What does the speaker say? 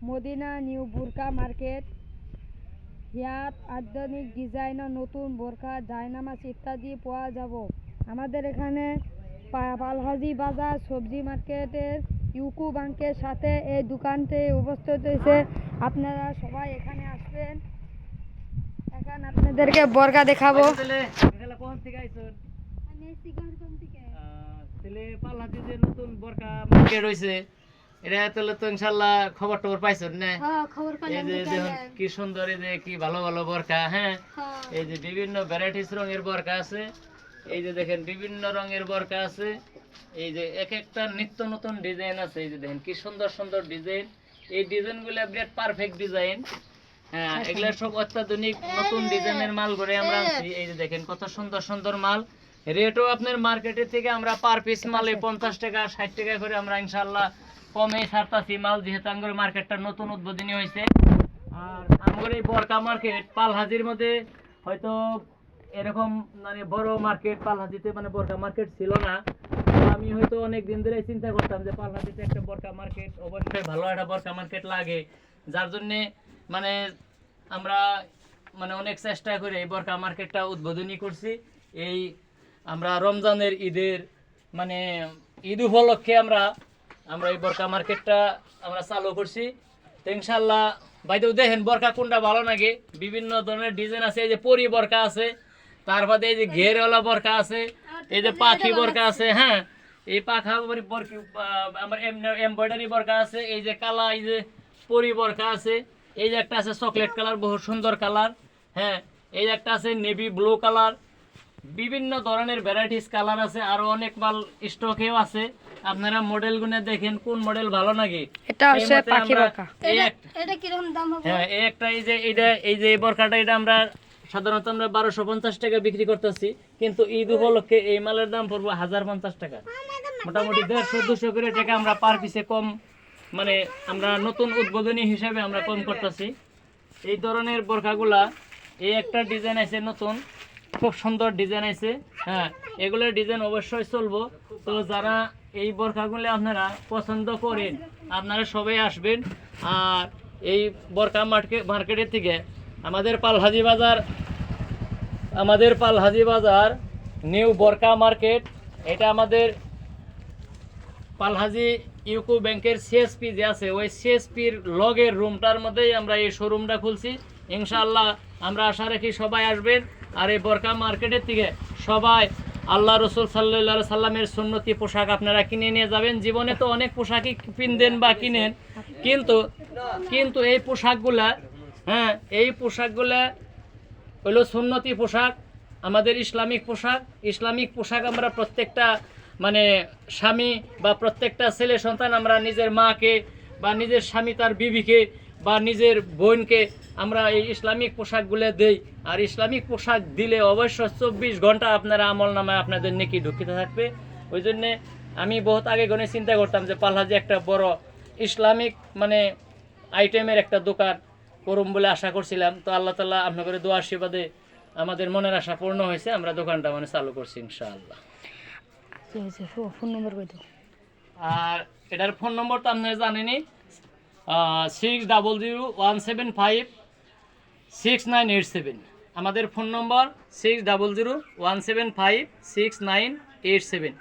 Medina new বোরকা market. ইয়াত আধুনিক ডিজাইনের নতুন বোরকা, জায়নামাজ ইত্যাদি পাওয়া যাব। আমাদের এখানে পালহাজি বাজার সবজি মার্কেটের ইউকো ব্যাংকের সাথে এই দোকানটি অবস্থিত হয়েছে। আপনারা সবাই এখানে আসবেন। এখন আপনাদেরকে বোরকা দেখাবো। পালহাজি যে নতুন বোরকা মার্কেট হইছে, এটা তাহলে তো ইনশাআল্লাহ খবর টবর পাইছেন না? এই যে দেখুন কি সুন্দর, এই যে কি ভালো ভালো বোরকা। হ্যাঁ, এই যে বিভিন্ন ভ্যারাইটিস রঙের বোরকা আছে। এই যে দেখেন বিভিন্ন রঙের বোরকা আছে। এই যে এক একটা নিত্য নতুন ডিজাইন আছে। এই যে দেখেন কি সুন্দর সুন্দর ডিজাইন। এই ডিজাইনগুলো বিরাট পারফেক্ট ডিজাইন। হ্যাঁ, এগুলা সব অত্যাধুনিক নতুন ডিজাইনের মাল করে আমরা আনছি। এই যে দেখেন কত সুন্দর সুন্দর মাল। রেটও আপনার মার্কেটের থেকে আমরা পার পিস মালে 50 টাকা 60 টাকা করে আমরা ইনশাআল্লাহ কমে ছাড়তাছি মাল, যেহেতু আমাদের মার্কেটটা নতুন উদ্বোধনী হয়েছে। আর আমাদের এই বোরকা মার্কেট পালহাজির মধ্যে হয়তো এরকম মানে বড় মার্কেট পালহাজিতে মানে বোরকা মার্কেট ছিল না। তো আমি হয়তো অনেক দিন ধরে চিন্তা করতাম যে পালহাজিতে একটা বোরকা মার্কেট অবশ্যই ভালো একটা বোরকা মার্কেট লাগে, যার জন্য মানে আমরা মানে অনেক চেষ্টা করে এই বোরকা মার্কেটটা উদ্বোধনী করছি। এই আমরা রমজানের ঈদের মানে ঈদ উপলক্ষে আমরা এই বোরকা মার্কেটটা আমরা চালু করছি। তো ইনশাআল্লাহ ভাইদেও দেখেন বোরকা কোনটা ভালো লাগে, বিভিন্ন ধরনের ডিজাইন আছে। এই যে পরি বোরকা আছে, তার বাদে এই যে ঘেরওয়ালা বোরকা আছে, এই যে পাখি বোরকা আছে। হ্যাঁ, এই পাখা আমার এমব্রয়ডারি বোরকা আছে। এই যে কালা, এই যে পরি বোরকা আছে। এই যে একটা আছে চকলেট কালার, বহু সুন্দর কালার। হ্যাঁ, এই যে একটা আছে নেভি ব্লু কালার। বিভিন্ন ধরনের ভ্যারাইটিস কালার আছে, আরো অনেক মাল স্টকেও আছে। আপনারা মডেল গুনে দেখেন কোন মডেল ভালো লাগে। এটা হচ্ছে পাখি বোরকা। এটা কি রকম দাম হবে? হ্যাঁ, এই একটা এই যে এই বোরকাটা এটা আমরা সাধারণত আমরা 1250 টাকা বিক্রি করতেছি, কিন্তু ঈদ উপলক্ষে এই মালের দাম পড়বে 1050 টাকা। মোটামুটি 150-200 করে টাকা আমরা পার পিসে কম, মানে আমরা নতুন উদ্বোধনী হিসেবে আমরা কম করতেছি। এই ধরনের বোরকাগুলা এই একটা ডিজাইন আছে নতুন, খুব সুন্দর ডিজাইন আছে। হ্যাঁ, এগুলোর ডিজাইন অবশ্যই চলবো। তো যারা এই বোরকাগুলো আপনারা পছন্দ করেন, আপনারা সবাই আসবেন। আর এই বোরকা মার্কেটের থেকে আমাদের পালহাজি বাজার নিউ বোরকা মার্কেট, এটা আমাদের পালহাজি ইউকো ব্যাংকের সিএসপি যে আছে, ওই সিএসপির লগের রুমটার মধ্যেই আমরা এই শোরুমটা খুলছি। ইনশাআল্লাহ আমরা আশা রাখি সবাই আসবেন। আর এই বোরকা মার্কেটের থেকে সবাই আল্লাহ রসুল সাল্লাল্লাহু সাল্লামের সুন্নতি পোশাক আপনারা কিনে নিয়ে যাবেন। জীবনে তো অনেক পোশাকই কিনবেন বা কিনেন, কিন্তু এই পোশাকগুলা, হ্যাঁ, এই পোশাকগুলা হলো সুন্নতি পোশাক, আমাদের ইসলামিক পোশাক আমরা প্রত্যেকটা মানে স্বামী বা প্রত্যেকটা ছেলে সন্তান আমরা নিজের মাকে বা নিজের স্বামী তার বিবিকে বা নিজের বোনকে আমরা এই ইসলামিক পোশাকগুলো দেই। আর ইসলামিক পোশাক দিলে অবশ্য 24 ঘন্টা আপনারা আমল নামায় আপনাদের নেকি ঢুকিতে থাকবে। ওই জন্যে আমি বহুত আগে গনে চিন্তা করতাম যে পালহাজি একটা বড় ইসলামিক মানে আইটেমের একটা দোকান করুম বলে আশা করছিলাম। তো আল্লাহ তাআলা আপনাদের দোয়া আশীর্বাদে আমাদের মনের আশা পূর্ণ হয়েছে। আমরা দোকানটা মানে চালু করছি ইনশাআল্লাহ। ফোন নম্বর কই দাও। আর এটার ফোন নম্বর তো আপনারা জানেনই, 6002175698 আমাদের ফোন নম্বর 6002175698